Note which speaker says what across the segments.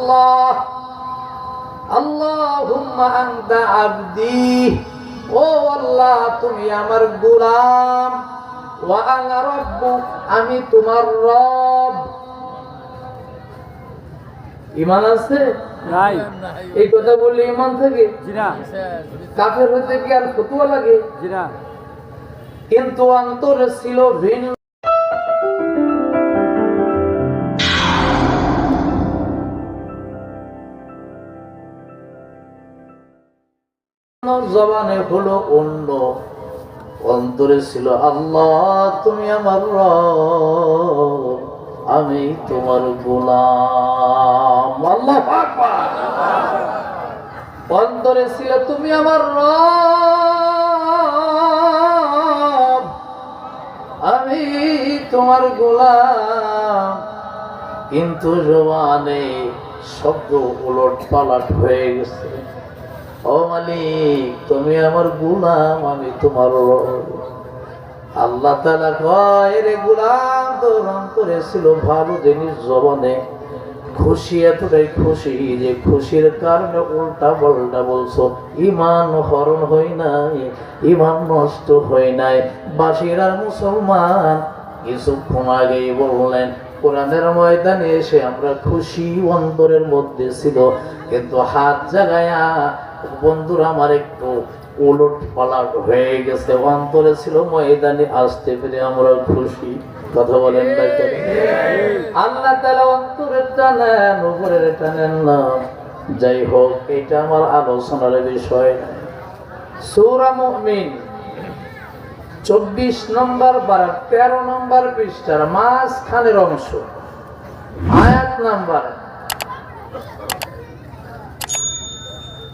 Speaker 1: আল্লাহ আল্লাহুম্মা আনতা আবদি, ও আল্লাহ তুমি আমার গোলাম, ওয়া আনা রাব্বুক আমি তোমার রব। ঈমান আছে?
Speaker 2: নাই।
Speaker 1: এই কথা বললে ঈমান থাকে?
Speaker 2: জি না।
Speaker 1: কাফের হতে কি আর ফতোয়া লাগে?
Speaker 2: জি না।
Speaker 1: কিন্তু অন্তরে ছিল ভিন্ন। জবানে হলো অন্য, অন্তরে ছিল আল্লাহ তুমি আমার রব, আমি তোমার গোলাম। আল্লাহু আকবার। অন্তরে ছিল তুমি আমার রব, আমি তোমার গোলাম, কিন্তু জবানে শব্দ উলট পালট হয়ে গেছে। ও মালিক তুমি আমার গোলাম, আমি তোমার রব। আল্লাহ তাআলা কয় রে গোলাম, তোর অন্তরে ছিল ভালো জিনিস, জবানে খুশি, এতটাই খুশি যে খুশির কারণে উল্টা পাল্টা বলছো। ঈমান হরণ হয় নাই, ঈমান নষ্ট হয় নাই। বাশির আর মুসলমান কিছুক্ষণ আগেই বললেন কোরআনের ময়দানে এসে আমরা খুশি অন্তরের মধ্যে ছিল, কিন্তু হাত জাগায়া বন্ধুরা আমার একটু উলট পালট হয়ে গেছে। অন্তরে ছিল ময়দানে আসতে পেরে আমরা খুশি। কথা বলেন না কেন? আল্লাহ তাআলা অন্তরের টানেন, উপরের টানেন না। যাই হোক, এটা আমার আলোচনার বিষয়। সূরা মুমিন 24 নম্বর পারা 13 নম্বর পৃষ্ঠার মাঝখানের অংশ, আয়াত নাম্বার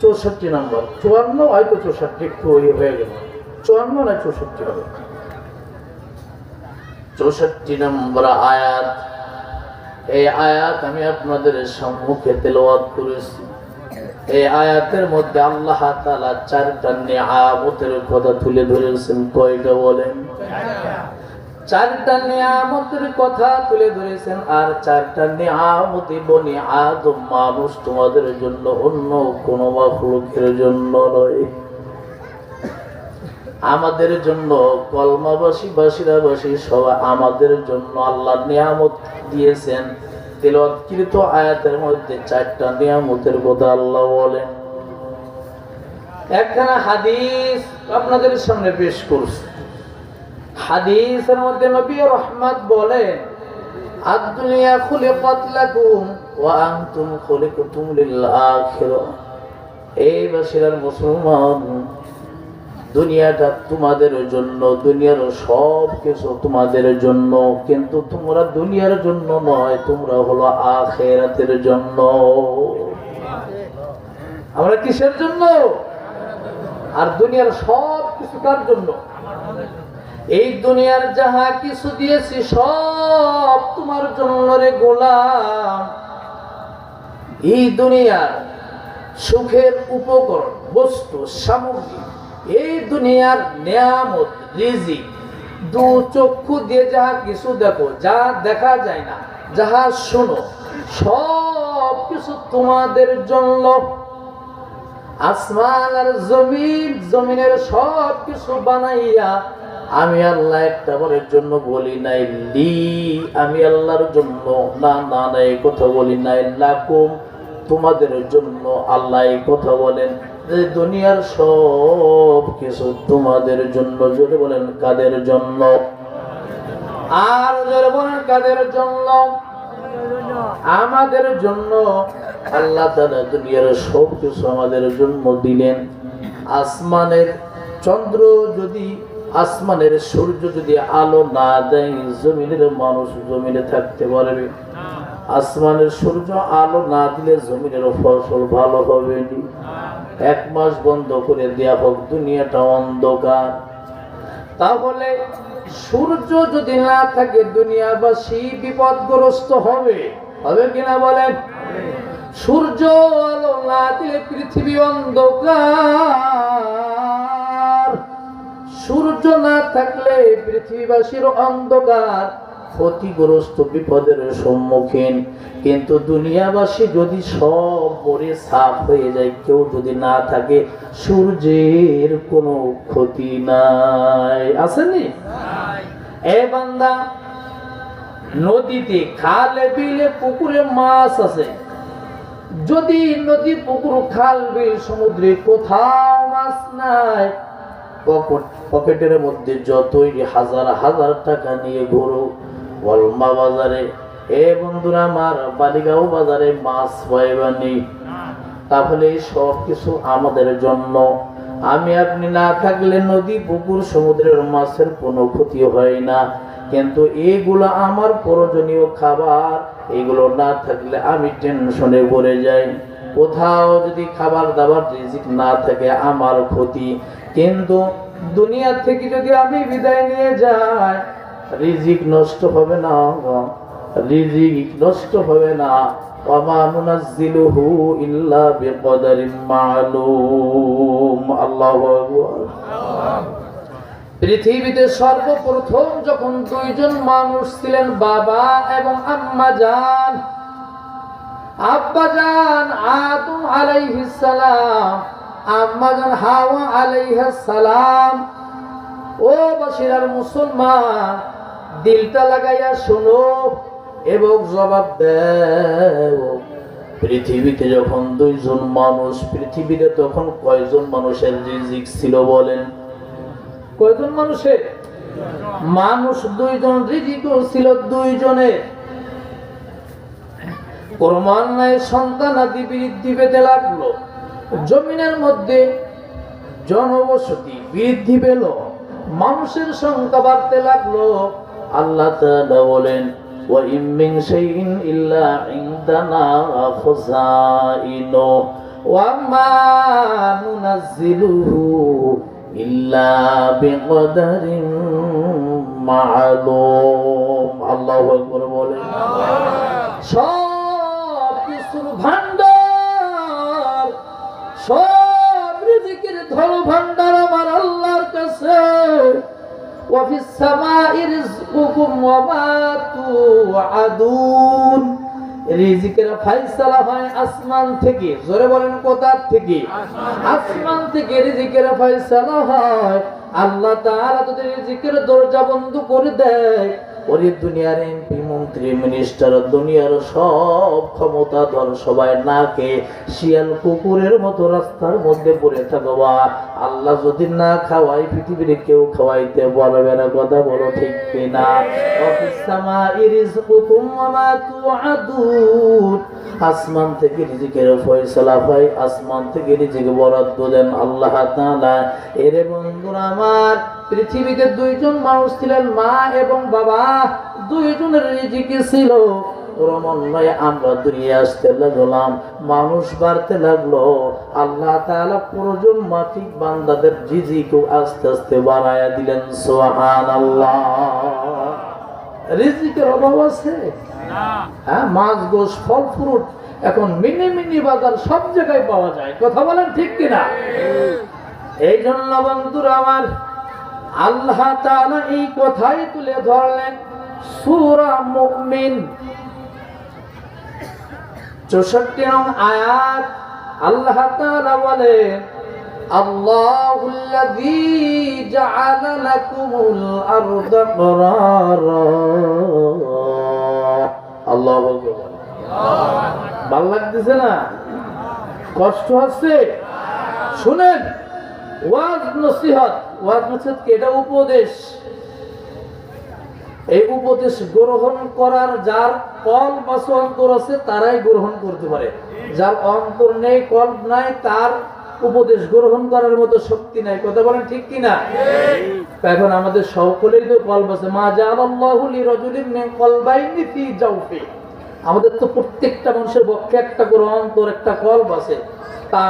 Speaker 1: 64 নম্বর, 54 হয়তো 64 একটু হয়ে গেল, 54 না 64 হবে। 64 নম্বর আয়াত। এই আয়াত আমি আপনাদের সম্মুখে তেলাওয়াত করেছি। এই আয়াতের মধ্যে আল্লাহ তাআলা 4টা নিয়ামতের কথা তুলে ধরেছেন। কয়টা বলেন? 4টা নিয়ামতের কথা তুলে ধরেছেন। আর 4টা নিয়ামতি বনি আদম মানুষ তোমাদের জন্য, অন্য কোন মাখলুকের জন্য নয়। আমাদের জন্য, কলমাবাসী বাসিরাবাসী সবাই আমাদের জন্য আল্লাহ নিয়ামত দিয়েছেন। তেলাওয়াতকৃত আয়াতের মধ্যে 4টা নিয়ামতের কথা আল্লাহ বলেন। একখানা হাদিস আপনাদের সামনে পেশ করছি। হাদিসের মধ্যে নবী রহমত বলেন, আদ-দুনিয়া খুলিকাত লাকুম ওয়া আনতুম খুলিকতুম লিল আখিরাহ। এই বাশিরার মুসলমান, দুনিয়াটা তোমাদের জন্য, দুনিয়ার সব কিছু তোমাদের জন্য, কিন্তু তোমরা দুনিয়ার জন্য নয়, তোমরা হলো আখিরাতের জন্য। আমরা কিসের জন্য? আর দুনিয়ার সব কিছু কার জন্য? এই দুনিয়ার যাহা কিছু দিয়েছি সব তোমার জন্য রে গোলাম। এই দুনিয়ার সুখের উপকরণ, বস্তু, সামগ্রী, এই দুনিয়ার নিয়ামত, রিজিক, দু চক্ষু দিয়ে যাহা কিছু দেখো, যা দেখা যায় না, যাহা শোনো, সব কিছু তোমাদের জন্য। আসমান আর জমিন, জমিনের সব কিছু বানাইয়া আমি আল্লাহ একটা বারের জন্য বলি নাই লি, আমি আল্লাহর জন্য, না না না এই কথা বলি নাই লাকুম, তোমাদের জন্য। আল্লাহ এই কথা বলেন যে দুনিয়ার সব কিছু তোমাদের জন্য। জোরে বলেন কাদের জন্য? আর জোরে বলেন কাদের জন্য? আমাদের জন্য। আল্লাহ তাআলা দুনিয়ার সব কিছু আমাদের জন্য দিলেন। আসমানের চন্দ্র যদি, আসমানের সূর্য যদি আলো না দেয়, জমিনের মানুষ জমিনে থাকতে পারবে? আসমানের সূর্য আলো না দিলে জমিনের ফসল ভালো হবে না। 1 মাস বন্ধ করে দেয়া হোক, দুনিয়াটা অন্ধকার। তাহলে সূর্য যদি না থাকে দুনিয়াবাসী বিপদগ্রস্ত হবে, হবে কিনা বলেন? সূর্য আলো না দিলে পৃথিবী অন্ধকার, সূর্য না থাকলে পৃথিবীবাসীর অন্ধকার। ক্ষতিগ্রস্ত, বিপদের সম্মুখীন। কিন্তু দুনিয়াবাসী যদি সব মরে সাফ হয়ে যায়, কেউ যদি না থাকে, সূর্যের কোনো ক্ষতি নাই। আসেনি? এ বান্দা, নদীতে, খালে, বিলে, পুকুরে মাছ আছে। যদি নদী, পুকুর, খাল, বিল, সমুদ্রে কোথাও মাছ নাই, পকেটের মধ্যে যতই হাজার হাজার টাকা নিয়ে ঘুরো, ওয়ালমা বাজারে, এ বন্ধুরা আমার, বালিগাঁও বাজারে মাছ পাইবানি। তাহলে সব কিছু আমাদের জন্য। আমি আপনি না থাকলে নদী, পুকুর, সমুদ্রের মাছের কোনো ক্ষতি হয় না। কিন্তু এইগুলো আমার প্রয়োজনীয় খাবার, এগুলো না থাকলে আমি টেনশনে পড়ে যাই। কোথাও যদি খাবার দাবার, রিজিক না থাকে, আমার ক্ষতি। কিন্তু দুনিয়া থেকে যদি আমি বিদায় নিয়ে যাই, রিজিক নষ্ট হবে না, রিজিক নষ্ট হবে না। ওয়ামা নুনাজ্জিলুহু ইল্লা বিকদারিন মালুম। আল্লাহু আকবার। পৃথিবীতে সর্বপ্রথম যখন দুইজন মানুষ ছিলেন, বাবা এবং আম্মা জান। আব্বা জান আদম আলাইহিস সালাম, আম্মা জান হাওয়া আলাইহিস সালাম। ও বাশিরার মুসলমান, দিলটা লাগাইয়া শোনো এবং জবাব দাও। পৃথিবীতে যখন দুইজন মানুষ, পৃথিবীতে তখন কয়জন মানুষের রিজিক ছিল বলেন? কয়জন মানুষের? মানুষ দুইজন, রিজিক ছিল দুইজনের। ক্রমান্বয়ে সন্তানাদি বৃদ্ধি পেতে লাগলো, জমিনের মধ্যে জনবসতি বৃদ্ধি পেল, মানুষের সংখ্যা বাড়তে লাগলো। আল্লাহ তাআলা বলেন, ওয়া ইম মিন শাইইন ইল্লা ইনদানা খাযাইনু ওয়া মা নুনাজ্জিলুহু ইল্লা বিকদারিন মা'লুম। আল্লাহু আকবার বলেন। সব কিছুর ভান্ডার, সব রিজিকের ধন ভান্ডার আমার আল্লাহর কাছে। ওয়া ফিস সামা'i রিজকুকুম ওয়া মা তু'আদুন। রিজিকের ফয়সালা হয় আসমান থেকে। জোরে বলেন, কোথা থেকে? আসমান থেকে রিজিকের ফয়সালা হয়। আল্লাহ তাআলা যদি রিজিকের দরজা বন্ধ করে দেয়, ওই দুনিয়ার এমপি, মন্ত্রী, মিনিস্টার, দুনিয়ার সব ক্ষমতাধর সবাই নাকে শিয়াল কুকুরের মতো রাস্তার মধ্যে পড়ে থাকবা। আল্লাহ যদি না খাওয়াই, পৃথিবীর কেউ খাওয়াইতে পারবে না। কথা বলো ঠিক কিনা? আসমান থেকে রিজিকের ফয়সালা হয়, আসমান থেকে রিজিক বরাদ্দ দেন আল্লাহ তাআলা। এরে বন্ধুরা আমার, পৃথিবীতে দুইজন মানুষ ছিলেন, মা এবং বাবা। দুইজনের রিজিক ছিল। ক্রমান্বয়ে আমরা দুনিয়া আসতে লাগলাম, মানুষ বাড়তে লাগলো। আল্লাহ তাআলা প্রয়োজন মাফিক বান্দাদের রিজিকও আস্তে আস্তে বাড়ায়া দিলেন। সুবহানাল্লাহ। রিজিকের অভাব আছে? হ্যাঁ, মাছ, গোশ, ফল, ফ্রুট এখন মিনি মিনি বাজার সব জায়গায় পাওয়া যায়। কথা বলেন ঠিক কিনা? এই জন্য বন্ধুরা আমার, আল্লাহ তাআলা এই কথাই তুলে ধরলেন সূরা মুমিন 64 নং আয়াত। আল্লাহ তাআলা বলেন, আল্লাহুল্লাযী জাআলা লাকুমুল আরদা করারা। আল্লাহু আকবার। ভালো লাগতেছে না? কষ্ট হচ্ছে? শুনেন, ওয়াজ নসিহত, ওয়াজ নসিহত কি? এটা উপদেশ। এই উপদেশ গ্রহণ করার যার কল্প আছে, অন্তর আছে, তারাই গ্রহণ করতে পারে। যার অন্তর নেই, কল্প নাই, তার উপদেশ গ্রহণ করার মতো শক্তি নাই। কথা বলেন ঠিক কিনা? এখন আমাদের সকলেরই তো কল্প আছে। মা জাআলাল্লাহু লিরাজুলিন মিন কলবাইনি ফি জাওফি। আমাদের তো প্রত্যেকটা মানুষের পক্ষে একটা করে অন্তর, একটা কল্প আছে। তা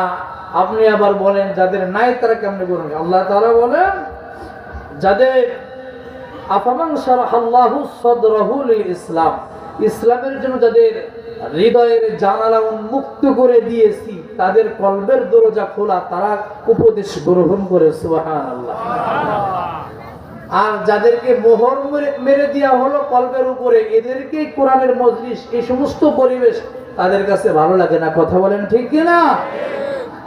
Speaker 1: আপনি আবার বলেন যাদের নাই তারা কেমনে করবেন? আল্লাহ তাআলা বলেন, যাদের আফামান শারাহাল্লাহু সাদরাহু লিল ইসলাম, ইসলামের জন্য যাদের হৃদয়ের জানালা উন্মুক্ত করে দিয়েছি, তাদের কলবের দরজা খোলা, তারা উপদেশ গ্রহণ করে। সুবহানাল্লাহ। আর যাদেরকে মোহর মেরে দেওয়া হলো কলবের উপরে, এদেরকে কোরআনের মজলিস, এই সমস্ত পরিবেশ তাদের কাছে ভালো লাগে না। কথা বলেন ঠিক কিনা?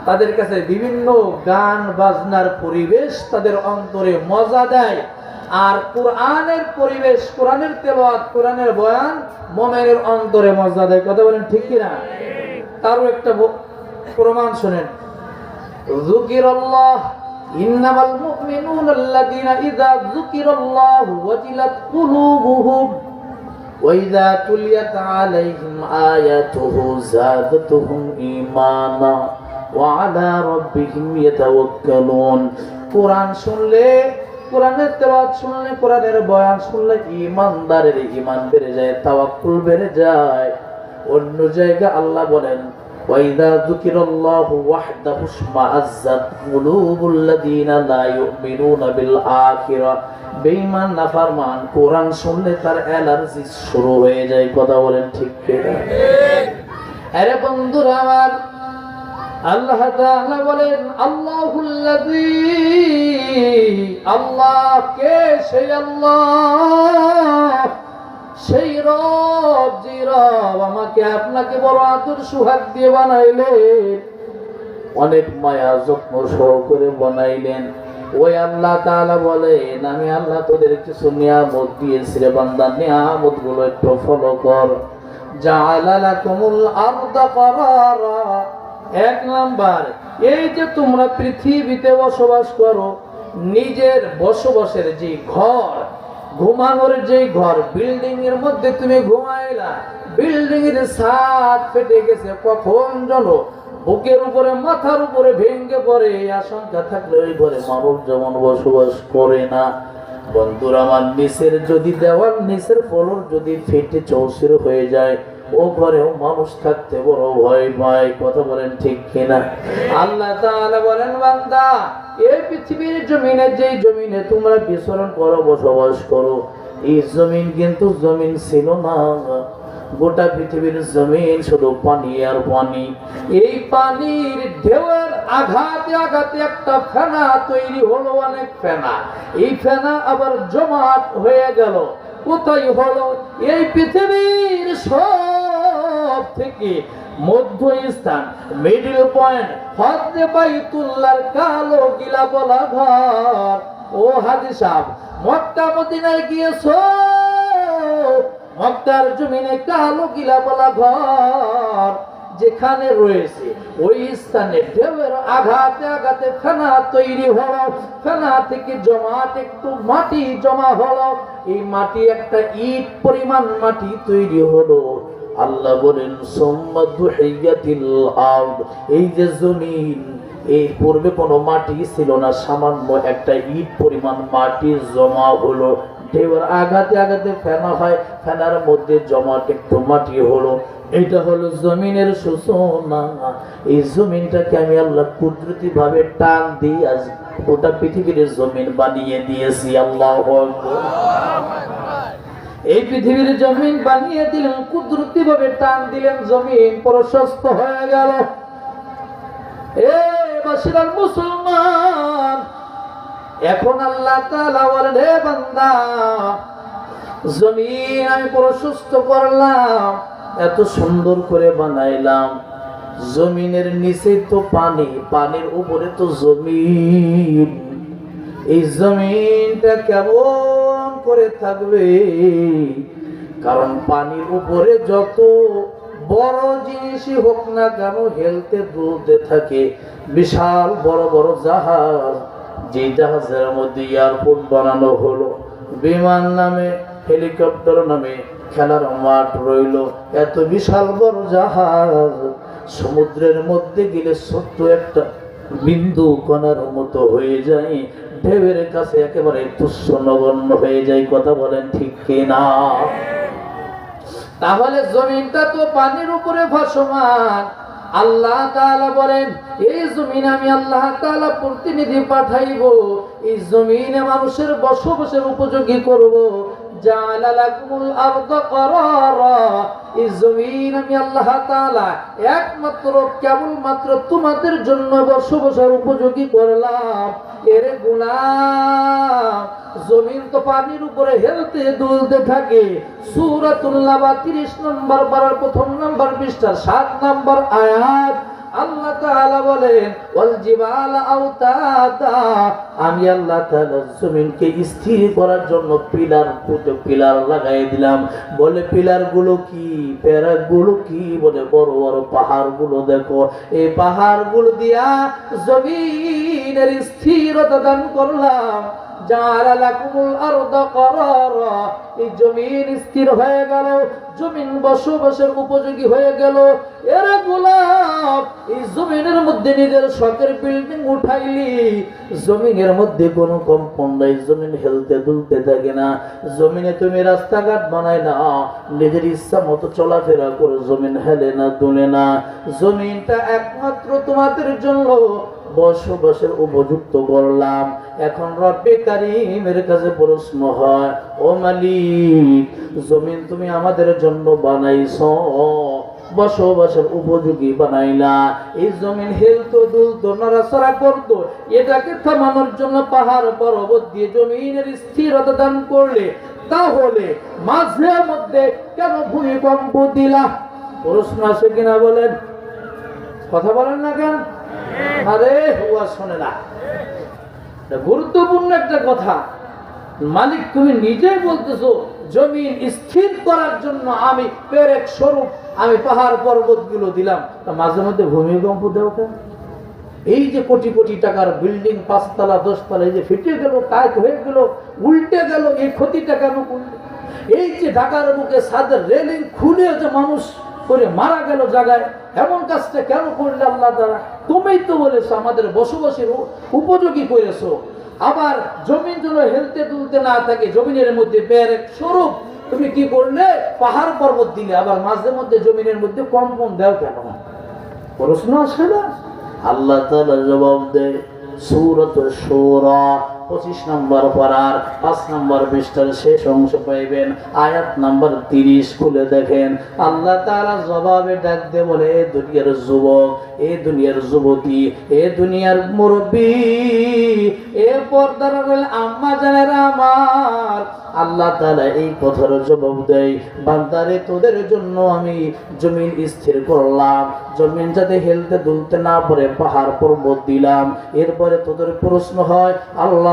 Speaker 1: তাদের কাছে বিভিন্ন গান বাজনার পরিবেশ তাদের অন্তরে মজা দেয়। আর কোরআনের পরিবেশ, কোরআনের তেলাওয়াত, কোরআনের বয়ান মুমিনের অন্তরে মজা দেয়। কথা বলেন ঠিক কিনা? তারও একটা প্রমাণ শুনেন। যুকিরাল্লাহ ইন্নামাল মুমিনুনা আল্লাযীনা ইযা যুকিরাল্লাহু ওয়াজিলাত কুলুবুহুম ওয়া ইযা তুলিয়াত আলাইহিম আয়াতুহু যাদাতুহুম ঈমানা ওয়া আলা রাব্বিহিম ইয়াতাওয়াক্কালুন। কোরআন শুনলে, কোরআনের তেলাওয়াত শুনলে, কোরআনের বয়ান শুনলে ঈমানদারের ঈমান বেড়ে যায়, তাওয়াক্কুল বেড়ে যায়। অন্য জায়গা আল্লাহ বলেন ওয়াইদা যুকিরাল্লাহু ওয়াহদাহু ইশমাআজ্জাত কুলুবুল লাযীনা লা ইউমিনুনা বিল আখিরাহ। বেঈমান নাফরমান কোরআন শুনলে তার অ্যালার্জি শুরু হয়ে যায়। কথা বলেন ঠিক কিনা? আরে বন্ধুরা আমার, আল্লাহ তাআলা বলেন আল্লাহুল্লাযী, আল্লাহ কে? সেই আল্লাহ, সেই রব, যে রব আমাকে আপনাকে বড় আদর সুহাগ দিয়ে বানাইলেন, অনেক মায়া যত্ন সহকারে বানাইলেন। ওই আল্লাহ তাআলা বলেন আমি আল্লাহ তোদের কিছু নিয়ামত দিয়েছি রে বান্দা, নিয়ামত গুলো একটু ফলো কর। জাআলা লাকুমুল আরদা কারারা। এক নাম্বার, এই যে তোমরা পৃথিবীতে বসবাস করো, নিজের বসবাসের যে ঘর, ঘুমানোর যে ঘর, বিল্ডিং এর মধ্যে তুমি ঘুমাইলা, বিল্ডিং এর ছাদ ফেটে গেছে, কখন জানো বুকের উপরে মাথার উপরে ভেঙে পড়ে, এই আশঙ্কা থাকলে ওই ঘরে মানব যেমন বসবাস করে না। বন্ধুরা আমার, নিচের যদি দেওয়াল, নিচের ফ্লোর যদি ফেটে চৌচির হয়ে যায়, ও ঘরেও মানুষ থাকতে বড় ভয় পায়। কথা বলেন ঠিক কিনা? আল্লাহ তাআলা বলেন বান্দা, এই পৃথিবীর জমিনে, যেই জমিনে তোমরা বিচরণ করো, বসবাস করো, এই জমিন কিন্তু জমিন ছিল না। গোটা পৃথিবীর জমিন শুধু পানি আর পানি। এই পানির ঢেউয়ের আঘাতে আঘাতে একটা ফেনা তৈরি হলো, অনেক ফেনা। এই ফেনা আবার জমাট হয়ে গেল কোথায় হলো? এই পৃথিবীর সব থেকে মধ্যস্থান, মিডল পয়েন্ট, হযরত বাইতুল্লাহর কালো গিলা বলা ঘর। ও হাজী সাহেব, মক্কা মদিনায় গিয়েছো, মক্কার জমিনে কালো গিলা বলা ঘর যেখানে রয়েছে, ওই স্থানে ঢেউয়ের আঘাতে আঘাতে ফেনা তৈরি হলো। ফেনা থেকে জমাট একটু মাটি জমা হলো, এই মাটি একটা ইট পরিমাণ মাটি তৈরি হলো। আল্লাহ বলেন সুম্মা দুহিয়াতিল আরদ। এই যে জমিন, এই পূর্বে কোনো মাটি ছিল না, সামান্য একটা ইট পরিমাণ মাটি জমা হলো। ঢেউয়ের আঘাতে আঘাতে ফেনা হয়, ফেনার মধ্যে জমাট একটু মাটি হলো। এটা হলো জমিনের সূচনা। এই জমিনটাকে আমি আল্লাহ কুদরতি ভাবে টান দিয়ে আজ গোটা পৃথিবীর জমিন বানিয়ে দিয়েছি। আল্লাহু আকবার। এই পৃথিবীর জমিন বানিয়ে দিলেন, কুদরতি ভাবে টান দিলেন, জমিন প্রশস্ত হয়ে গেল। এ বাশিরাল মুসলমান, এখন আল্লাহ তাআলা বলেন হে বান্দা, জমিন আমি প্রশস্ত করলাম, এত সুন্দর করে বানাইলাম, জমিনের নিচে তো পানি, পানির উপরে তো জমিন। এই জমিনটা কেমন করে থাকবে? কারণ পানির উপরে যত বড় জিনিসই হোক না কেন হেলতে দুলতে থাকে। বিশাল বড় বড় জাহাজ, যে জাহাজের মধ্যে এয়ারপোর্ট বানানো হলো, বিমান নামে, হেলিকপ্টার নামে খেলার মাঠ রইল, এত বিশাল বড় জাহাজ সমুদ্রের মধ্যে গেলে ছোট্ট একটা বিন্দু কণার মতো হয়ে যায়, ঢেউয়ের কাছে একেবারে তুচ্ছ নগণ্য হয়ে যায়। কথা বলেন ঠিক কিনা? তাহলে জমিনটা তো পানির উপরে ভাসমান। আল্লাহ তাআলা বলেন এই জমিনে আমি আল্লাহ তাআলা প্রতিনিধি পাঠাইব, এই জমিনে মানুষের বসবাসের উপযোগী করব। জাআলা লাকুমুল আরদা ক্বারারা, এই জমিন আমি আল্লাহ তাআলা একমাত্র কেবলমাত্র তোমাদের জন্য বসবাসের উপযোগী করলাম। এর গোলাম, জমিন তো পানির উপরে হেলতে দুলতে থাকে। সূরাতুল নাবা 30 নম্বর পারার 1 নম্বর পৃষ্ঠার 7 নম্বর আয়াত আল্লাহ তাআলা বলেন, ওয়াল জিবালা আওতাদা, আমি আল্লাহ তাআলা জমিনকে স্থির করার জন্য পিলার লাগাই দিলাম। বলে পিলার গুলো কি, প্যারা গুলো কি? বলে বড় বড় পাহাড় গুলো দেখো, এই পাহাড় গুলো দিয়া জমিনের স্থিরতা দান করলাম। জাআলা লাকুমুল আরদা ক্বারারা, এই জমিন স্থির হয়ে গেল, জমিন বসবাসের উপযোগী হয়ে গেল। এর গোলাম, এই জমিনের মধ্যে নিজের শখের বিল্ডিং উঠাইলি, জমিনের মধ্যে কোনো কম্পন নাই, জমিন হেলতে দুলতে থাকে না। জমিনে তুমি রাস্তাঘাট বানাই না, নিজের ইচ্ছা মতো চলাফেরা করে, জমিন হেলে না দুলে না। জমিনটা একমাত্র তোমাদের জন্য বসবাসের উপযুক্ত করলাম। এখন রব্বে কারীমের কাছে প্রশ্ন হয়, ও মালিক, জমিন তুমি আমাদের জন্য বানাইছো, বসবাসের উপযোগী বানাইলা, এই জমিন হেলতো দুলতো নড়াচড়া করতো, এটাকে থামানোর জন্য পাহাড় পর্বত দিয়ে জমিনের স্থিরতা দান করলে, তাহলে মাঝে মধ্যে কেন ভূমিকম্প দিলা? প্রশ্ন আছে কিনা বলেন? কথা বলেন না কেন? আরে হুয়া শোনে না, গুরুত্বপূর্ণ একটা কথা। মালিক তুমি নিজেই বলতেছো জমিন স্থির করার জন্য আমি পেরেক স্বরূপ আমি পাহাড় পর্বত গুলো দিলাম, মাঝে মধ্যে ভূমিকম্প দেও কেন? এই যে কোটি কোটি টাকার বিল্ডিং, 5 তলা 10 তলা, এই যে ফেটে গেল, কাজ হয়ে গেল, উল্টে গেল, এই ক্ষতিটা কেন করলো? এই যে ঢাকার বুকে ছাদের রেলিং খুলে যে মানুষ করে মারা গেল জায়গায়, এমন কাজটা কেন করলে আল্লাহ তাআলা? তুমিই তো বলেছো আমাদের বসবাসের উপযোগী করেছো। আবার জমিন যেন হেলতে দুলতে না থাকে, জমিনের মধ্যে পেরেক স্বরূপ তুমি কি করলে? পাহাড় পর্বত দিলে, আবার মাঝে মধ্যে জমিনের মধ্যে কম্পন দাও কেন? প্রশ্ন আসে না? আল্লাহ তাআলা জবাব দেয়, সূরাতুশ শূরা 25 নম্বর পারার 5 নম্বর পৃষ্ঠার শেষ অংশ পাইবেন, আয়াত নাম্বার 30 খুলে দেখেন। আল্লাহ তাআলা জবাবে ডাক দিয়ে বলে, এ দুনিয়ার যুবক, এ দুনিয়ার যুবতী, এ দুনিয়ার মুরব্বী, এ পর্দার আম্মা জানেরা আমার, আল্লাহ তাআলা এই কথার জবাব দেয়, বান্দারে তোদের জন্য আমি জমিন স্থির করলাম, জমিন যাতে হেলতে দুলতে না পারে পাহাড় পর্বত দিলাম। এরপরে তোদের প্রশ্ন হয়, আল্লাহ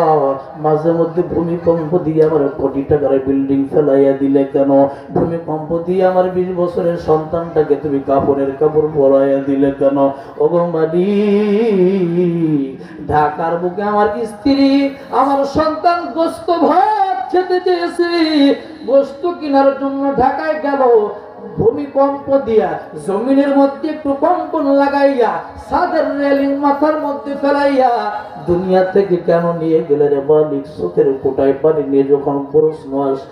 Speaker 1: মাঝে মধ্যে ভূমিকম্প দিয়ে আমার কোটি টাকার বিল্ডিং ফেলাইয়া দিলে কেন? ভূমিকম্প দিয়ে আমার 20 বছরের সন্তানটাকে তুমি কাপড়ের কাপড় পরাইয়া দিলে কেন? ওগো মালিক, ঢাকার বুকে আমার স্ত্রী, আমার সন্তান গোস্ত ভাত খেতে চেয়েছে, গোস্ত কেনার জন্য ঢাকায় গেল, ভূমিকম্প দিয়া জমিনের মধ্যে একটু কম্পন লাগাইয়া ছাদের রেলিং মাথার মধ্যে ফেলাইয়া দুনিয়া থেকে কেন নিয়ে গেলে রে মালিক? চোখের কোটায় পানি নিয়ে যখন প্রশ্ন আসে,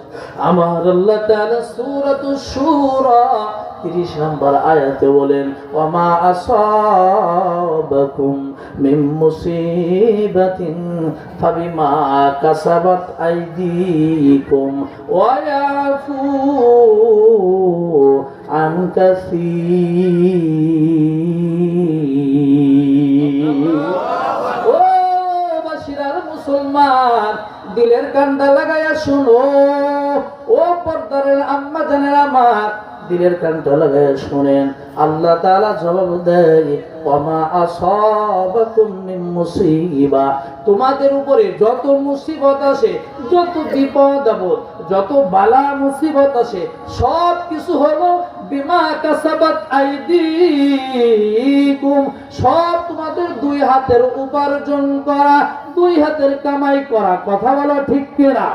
Speaker 1: আমার আল্লাহ তাআলা সূরাতুশ শূরা 30 নম্বর আয়াতে বলেন, ওয়ামা আসাবাকুম মিন মুসিবাতিন ফাবিমা কাসাবাত আইদিকুম ওয়া ইয়াফু আন কাসীর। ও বাশিরার মুসলমান, দিলের কান্ডা লাগায়া শুনো, ও পর্দারের আম্মা জানের আমার, দিলের কানটা লাগায় শুনেন। আল্লাহ তাআলা জবাব দেয়, ওয়ামা আসাবাকুম মিন মুসিবা, তোমাদের উপরে যত মুসিবত আসে, যত বিপদ আপদ, যত বালা মুসিবত আসে, সব কিছু হলো বিমা কাসাবাত আইদিকুম, সব তোমাদের 2 হাতের উপার্জন করা, 2 হাতের কামাই করা। কথা বলো ঠিক কিনা?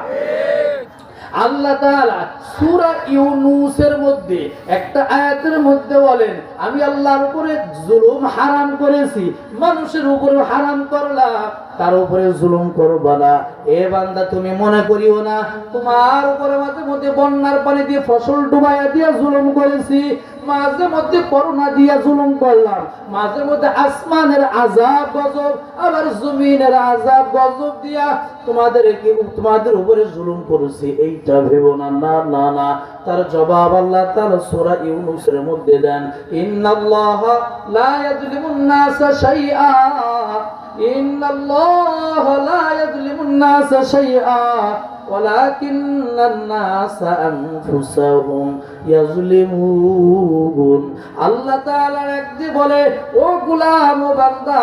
Speaker 1: আল্লাহ তাআলা সূরা ইউনূসের মধ্যে একটা আয়াতের মধ্যে বলেন, আমি আল্লাহর উপরে জুলুম হারাম করেছি, মানুষের উপরে হারাম করলাম, তার উপরে জুলুম করবা না। এ বান্দা তুমি মনে করিও না তোমার উপরে মাঝে মধ্যে বন্যার পানি দিয়ে ফসল ডুবাইয়া দিয়া জুলুম করেছি, মাঝে মধ্যে করোনা দিয়া জুলুম করলাম, মাঝে মধ্যে আসমানের আযাব গজব আবার জমিনের আযাব গজব দিয়া তোমাদের উপরে জুলুম করেছি, এইটা ভেবো না। না না না, তার জবাব আল্লাহ তাআলা সূরা ইউনূসের মধ্যে দেন, ইন্নাল্লাহা লা ইয়াযলিমুন নাসা শাইআ, ইন্নাল্লাহা লা ইয়াযলিমুন নাসা শাইআ ওয়ালাকিন্নান নাসা আনফুসাহুম ইয়াযলিমুন। আল্লাহ তাআলা একদিন বলে, ও গোলাম ও বান্দা,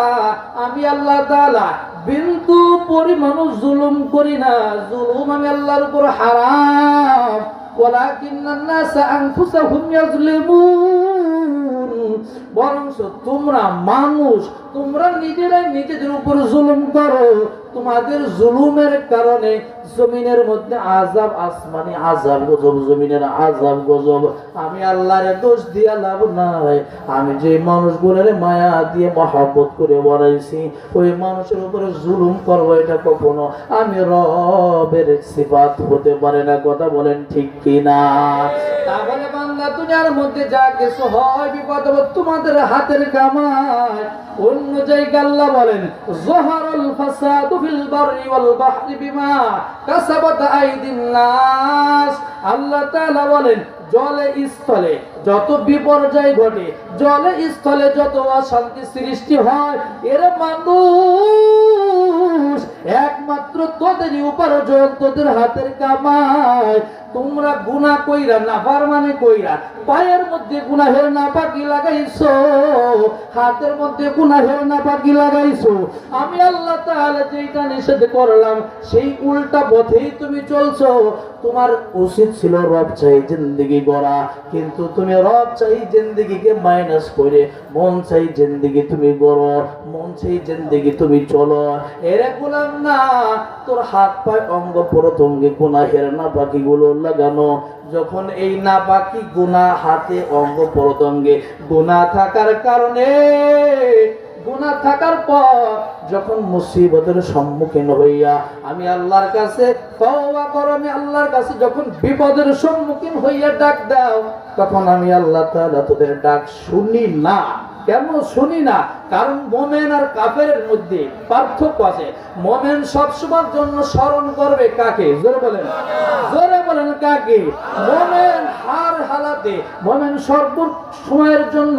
Speaker 1: আমি আল্লাহ তাআলা বিন্দু পরিমাণ জুলুম করি না, জুলুম আমি আল্লাহর উপর হারাম। ওয়ালাকিন্নান নাসা আনফুসাহুম ইয়াযলিমুন, বরং তোমরা মানুষ, তোমরা নিজেরাই নিজেদের উপর জুলুম করো। তোমাদের জুলুমের কারণে জমিনের মধ্যে আযাব, আসমানি আযাব গজব, জমিনের আযাব গজব। আমি আল্লাহর দোষ দিয়া লাভ নাই। আমি যে মানুষগুলোর মায়া দিয়ে মহব্বত করে বানাইছি, ওই মানুষের উপরে জুলুম করব, এটা কখনো আমি রবের সিফাত হতে পারে না। কথা বলেন ঠিক কিনা? তাহলে বান্দা দুনিয়ার মধ্যে যা কিছু হয় বিপদ তোমাদের হাতের কামাই। অন্য জায়গায় আল্লাহ বলেন, যহারুল ফাসাদু ফিল বাররি ওয়াল বাহরি বিমা কাসাবাত আইদিন নাস। আল্লাহ তাআলা বলেন, জলে স্থলে যত বিপর্যয় ঘটে, জলে স্থলে যত অশান্তি সৃষ্টি হয়, এর মানুষ একমাত্র তোদেরই উপার্জন, তোদের হাতের কামাই। তোমরা গুনাহ কইরা, নাফরমানি কইরা, পায়ের মধ্যে গুনাহের নাপাকি লাগাইছো, হাতের মধ্যে গুনাহের নাপাকি লাগাইছো। আমি আল্লাহ তাআলা যেটা নিষেধ করলাম সেই উল্টা পথেই তুমি চলছো। তোমার উচিত ছিল রব চাই জিন্দেগি গড়া, কিন্তু তুমি রব চাই জিন্দেগিকে মাইনাস করে মন চাই জিন্দেগি তুমি গড়ো, মন চাই জিন্দেগি তুমি চলো। এরে গোলাম না, তোর হাত পায়ে অঙ্গ প্রত্যঙ্গে গুনাহের নাপাকি গুলো লাগানো। যখন এই নাপাকি গুনাহ হাতে অঙ্গ প্রত্যঙ্গে গুনাহ থাকার কারণে, গুনাহ থাকার পর যখন মুসিবতের সম্মুখীন হইয়া আমি আল্লাহর কাছে তওবা করো, আমি আল্লাহর কাছে যখন বিপদের সম্মুখীন হইয়া ডাক দাও, তখন আমি আল্লাহ তাআলা তোদের ডাক শুনি না। কেন শুনি না? কারণ মুমিন আর কাফেরের মধ্যে পার্থক্য আছে। মুমিন সবসময়ের জন্য স্মরণ করবে কাকে? জোরে বলেন, জোরে বলেন কাকে? মুমিন হার হালাতে, মুমিন সর্ব সময়ের জন্য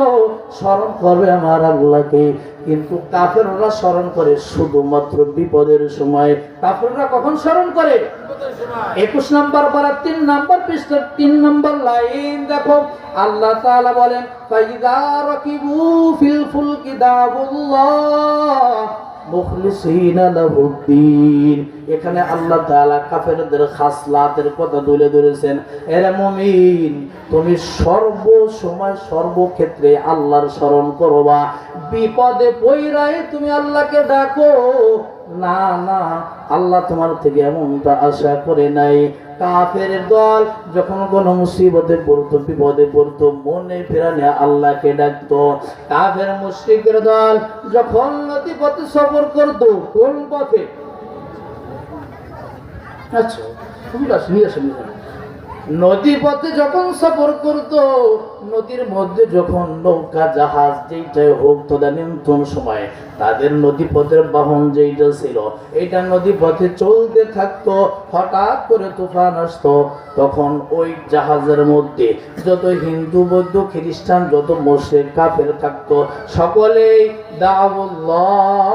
Speaker 1: স্মরণ করবে আমার আল্লাহকে। কিন্তু কাফেররা স্মরণ করে শুধুমাত্র বিপদের সময়। কাফেররা কখন স্মরণ করে? 21 নম্বর পারা 3 নম্বর পৃষ্ঠা 3 নম্বর লাইন দেখো, আল্লাহ তাআলা বলেন, ফাইযা রাকিবু ফিল ফুলকি দাবুল্লাহ মুখলিসিনা লাহুদ্দিন। এখানে আল্লাহ তাআলা কাফেরদের খাসলাতের কথা তুলে ধরেছেন। এরে মুমিন, তুমি সর্ব সময় সর্বক্ষেত্রে আল্লাহর স্মরণ করবা। বিপদে পইরাই তুমি আল্লাহকে ডাকো। না না, আল্লাহ তোমার থেকে এমনটা আশা করে নাই। কাফের দল যখন কোন মুসিবতে পড়তো, বিপদে পড়তো, মনে প্রাণে আল্লাহকে ডাকতো। কাফের মুশরিকের দল যখন নদী পথে সফর করতো, কোন পথে? আচ্ছা, নদী পথে যখন সফর করতো, নদীর মধ্যে যখন নৌকা জাহাজ যেইটাই হোক, তদানীন্তন সময় তাদের নদী পথের বাহন যেইটা ছিল, এইটা নদী পথে চলতে থাকতো। হঠাৎ করে তুফান আসতো, তখন ওই জাহাজের মধ্যে যত হিন্দু, বৌদ্ধ, খ্রিস্টান, যত মুশরিক কাফের থাকতো, সকলেই দাউল্লাহ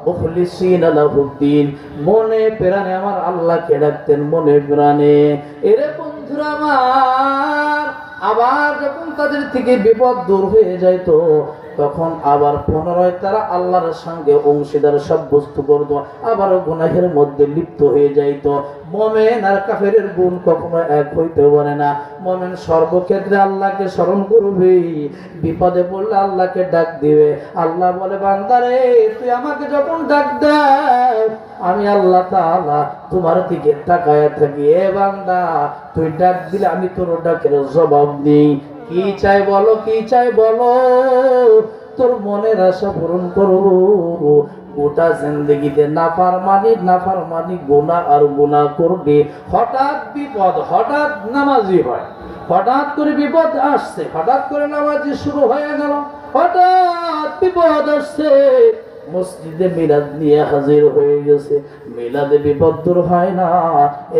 Speaker 1: মুখলিসিনা লাহুদ্দিন, মনে প্রাণে আমার আল্লাহকে ডাকতেন, মনে প্রাণে। এরে বন্ধুরা আমার, আবার যখন তাদের থেকে বিপদ দূর হয়ে যেত, তখন আবার পুনরায় তারা আল্লাহর সঙ্গে অংশীদার সাব্যস্ত করত, আবার গুনাহের মধ্যে লিপ্ত হয়ে যাইত। মুমিন আর কাফেরের গুণ কখনো এক হইতে পারে না। মুমিন সর্বক্ষেত্রে আল্লাহকে স্মরণ করবে, বিপদে পড়লে আল্লাহকে ডাক দিবে। আল্লাহ বলে, বান্দারে তুই আমাকে যখন ডাক দাও, আমি আল্লাহ তাআলা তোমার দিকে তাকায়া থাকি। এ বান্দা, তুই ডাক দিলে আমি তোর ডাকের জবাব দিই। কি চাই বলো, কি চাই বলো, তোর মনের আশা পূরণ করবো। গোটা জিন্দগিতে নাফরমানি গুনাহ আর গুনাহ করবে। হঠাৎ বিপদ, হঠাৎ নামাজি হয়, হঠাৎ করে বিপদ আসছে, হঠাৎ করে নামাজি শুরু হয়ে গেল, হঠাৎ বিপদ আসছে, মসজিদে মিলাদ নিয়ে হাজির হয়ে গেছে, মিলাদে বিপদ দূর হয় না,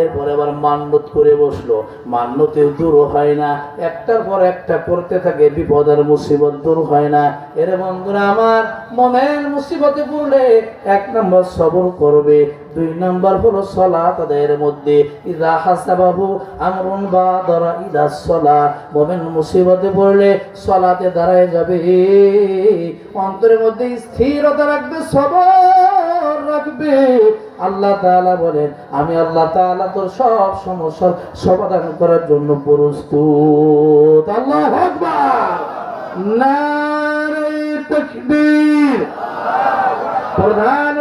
Speaker 1: এরপরে আবার মান্নত করে বসলো, মান্নতেও দূর হয় না, একটার পর একটা করতে থাকে, বিপদ আর মুসিবত দূর হয় না। এর বন্ধুরা আমার, মোমেন মুসিবতে পড়লে 1 নম্বর সবর করবে, 2 নম্বর হলো সালাত আদায়ের মধ্যে, ইযা হাসাবাহু আমরুন বাদারা ইলা সালাত, মোমেন মুসিবতে পড়লে সালাতে দাঁড়ায় যাবে, অন্তরের মধ্যে স্থিরতা রাখবে, সবর রাখবে। আল্লাহ তাআলা বলেন, আমি আল্লাহ তাআলা তোর সব সমস্যার সমাধান করার জন্য প্রস্তুত। আল্লাহু আকবার, নারে তাকবীর। প্রধান